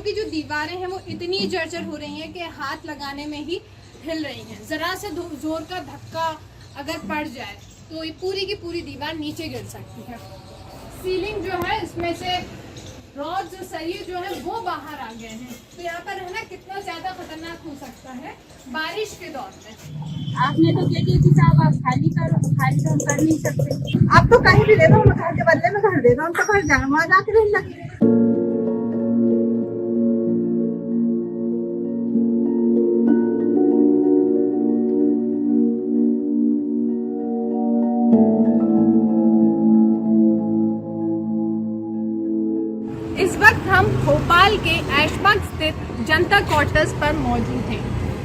की जो दीवारें हैं वो इतनी जर्जर हो रही हैं कि हाथ लगाने में ही हिल रही हैं। ज़रा से जोर का धक्का अगर पड़ जाए तो ये पूरी की पूरी दीवार नीचे गिर सकती है। सीलिंग जो है इसमें से रॉड सरिये जो है वो बाहर आ गए हैं। तो यहाँ पर रहना कितना ज़्यादा खतरनाक हो सकता है बारिश के दौर में। आपने तो कह दी साहब आप खाली करो, तो खाली तो हम कर नहीं सकते। आप तो कहीं भी दे दो, मैं घर के बदले में घर दे दो, हम तो घर जाना, वहाँ जाके रहने लगे। इस वक्त हम भोपाल के ऐशबाग स्थित जनता क्वार्टर्स पर मौजूद हैं।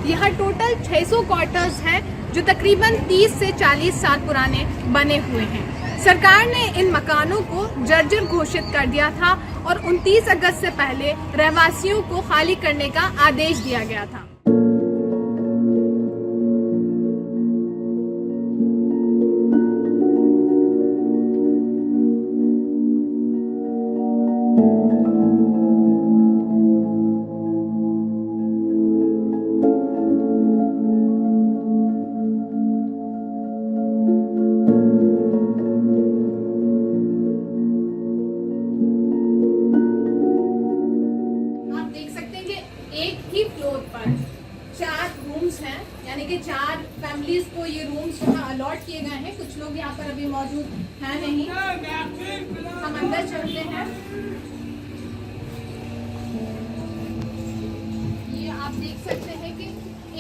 यहाँ टोटल 600 क्वार्टर्स हैं जो तकरीबन 30 से 40 साल पुराने बने हुए हैं। सरकार ने इन मकानों को जर्जर घोषित कर दिया था और 29 अगस्त से पहले रहवासियों को खाली करने का आदेश दिया गया था। एक ही फ्लोर पर 4 रूम्स हैं, यानी कि 4 फैमिलीज को ये रूम्स यहाँ अलॉट किए गए हैं। कुछ लोग यहाँ पर अभी मौजूद हैं नहीं। हम अंदर चलते हैं। ये आप देख सकते हैं कि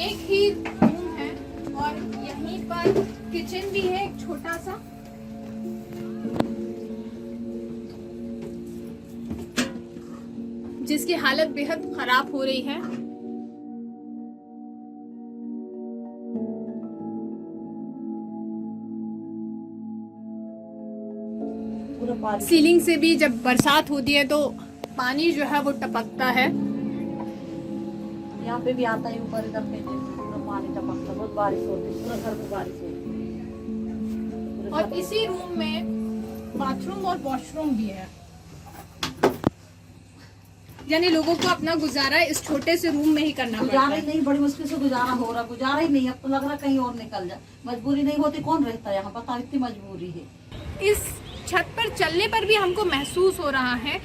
एक ही रूम है और यहीं पर किचन भी है एक छोटा सा। जिसकी हालत बेहद खराब हो रही है। सीलिंग से भी जब बरसात होती है तो पानी जो है वो टपकता है। यहाँ पे भी आता है ऊपर, इधर पे पूरा पानी टपकता, बहुत बारिश होती है, पूरा घर में बारिश होती है। और इसी रूम में बाथरूम और वॉशरूम भी है, यानी लोगों को अपना गुजारा इस छोटे से रूम में ही करना पड़ता है। गुजारा ही नहीं, बड़ी मुश्किल से गुजारा हो रहा, गुजारा ही नहीं। अब तो लग रहा कहीं और निकल जाए। मजबूरी नहीं होती कौन रहता है यहाँ, पता इतनी मजबूरी है। इस छत पर चलने पर भी हमको महसूस हो रहा है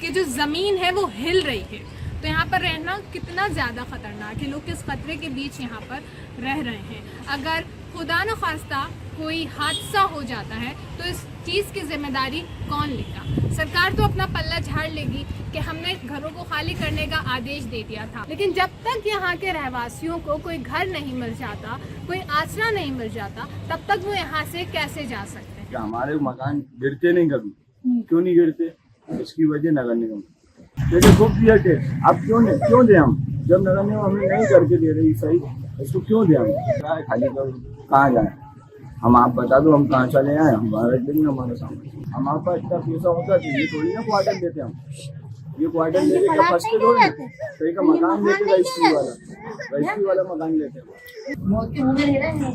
कि जो जमीन है वो हिल रही है। तो यहाँ पर रहना कितना ज्यादा खतरनाक है। लोग किस खतरे के बीच यहाँ पर रह रहे हैं। अगर खुदा न खास्ता कोई हादसा हो जाता है तो इस चीज़ की जिम्मेदारी कौन लेगा? सरकार तो अपना पल्ला झाड़ लेगी कि हमने घरों को खाली करने का आदेश दे दिया था, लेकिन जब तक यहाँ के रहवासियों को कोई घर नहीं मिल जाता, कोई आसरा नहीं मिल जाता, तब तक वो यहाँ से कैसे जा सकते हैं? हमारे मकान गिरते नहीं कभी, क्यों नहीं गिरते? इसकी वजह नगर निगम खूब दिया थे। अब क्यों दे हम, जब नगर निगम हमें नहीं करके दे रही सही, इसको क्यों दे हम? खाली कर, कहाँ जाए हम? आप बता दो, हम कहाँ चले आए? हमारा दिन हमारे सामने, हमारे पास इतना पैसा होता तो ये थोड़ी ना क्वार्टर देते हम। ये क्वार्टर लेके क्या फंसते थोड़ी, सही का मकान लेते, रजिस्ट्री वाला मकान लेते। मौत के मुँह में रह रहे हैं,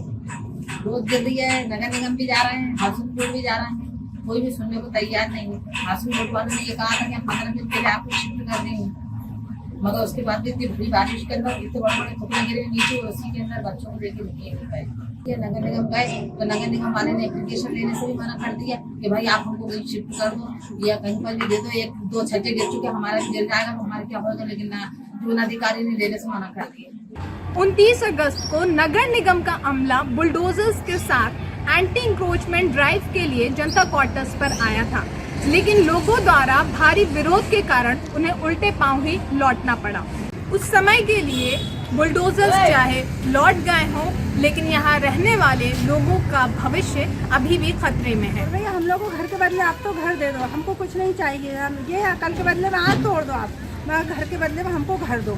रोज गिर रही है। नगर निगम भी जा रहे हैं, हाउसिंग बोर्ड भी जा रहे हैं, कोई भी सुनने को तैयार नहीं है। हाउसिंग बोर्ड वालों ने ये कहा था कि हम 15 दिन पहले आपको शिफ्ट कर देंगे, मगर उसके बाद भी इतनी बड़ी बारिश के अंदर इतने बड़े बड़े टुकड़े गिरे नीचे, और उसी के अंदर बच्चों को लेके निकले नहीं पाए। ये नगर निगम गए तो नगर निगम वाले ने एप्लीकेशन लेने से भी मना कर दिया कि भाई आप हमको कहीं शिफ्ट कर दो या कहीं पर भी दे दो। 1-2 छज्जे गिर चुके, हमारा भी गिर जाएगा तो हमारे क्या होगा, लेकिन ना जो अधिकारी ने लेने से मना कर दिया। 29 अगस्त को नगर निगम का अमला बुलडोजर्स के साथ एंटी इंक्रोचमेंट ड्राइव के लिए जनता क्वार्टर्स पर आया था, लेकिन लोगों द्वारा भारी विरोध के कारण उन्हें उल्टे पांव ही लौटना पड़ा। उस समय के लिए बुलडोजर्स चाहे लौट गए हों, लेकिन यहाँ रहने वाले लोगों का भविष्य अभी भी खतरे में है। भैया हम लोग को घर के बदले आप तो घर दे दो, हमको कुछ नहीं चाहिए। ये कल के बदले में हाथ तोड़ दो, आप घर के बदले में हमको घर दो।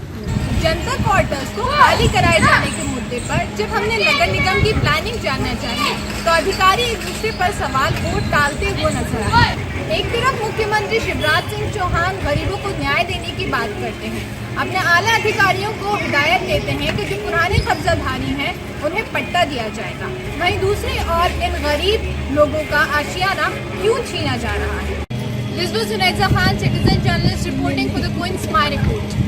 जनता क्वार्टर्स को खाली कराए जाने के मुद्दे पर जब हमने नगर निगम की प्लानिंग जानना चाहिए तो अधिकारी एक दूसरे पर सवाल को टालते हुए नजर आए। एक तरफ मुख्यमंत्री शिवराज सिंह चौहान गरीबों को न्याय देने की बात करते हैं, अपने आला अधिकारियों को हिदायत देते हैं कि जो पुराने कब्जाधारी हैं उन्हें पट्टा दिया जाएगा। वहीं दूसरी ओर इन गरीब लोगों का आशियाना क्यों छीना जा रहा है? This was Hunayza Khan, citizen journalist reporting for the Queen's My Report.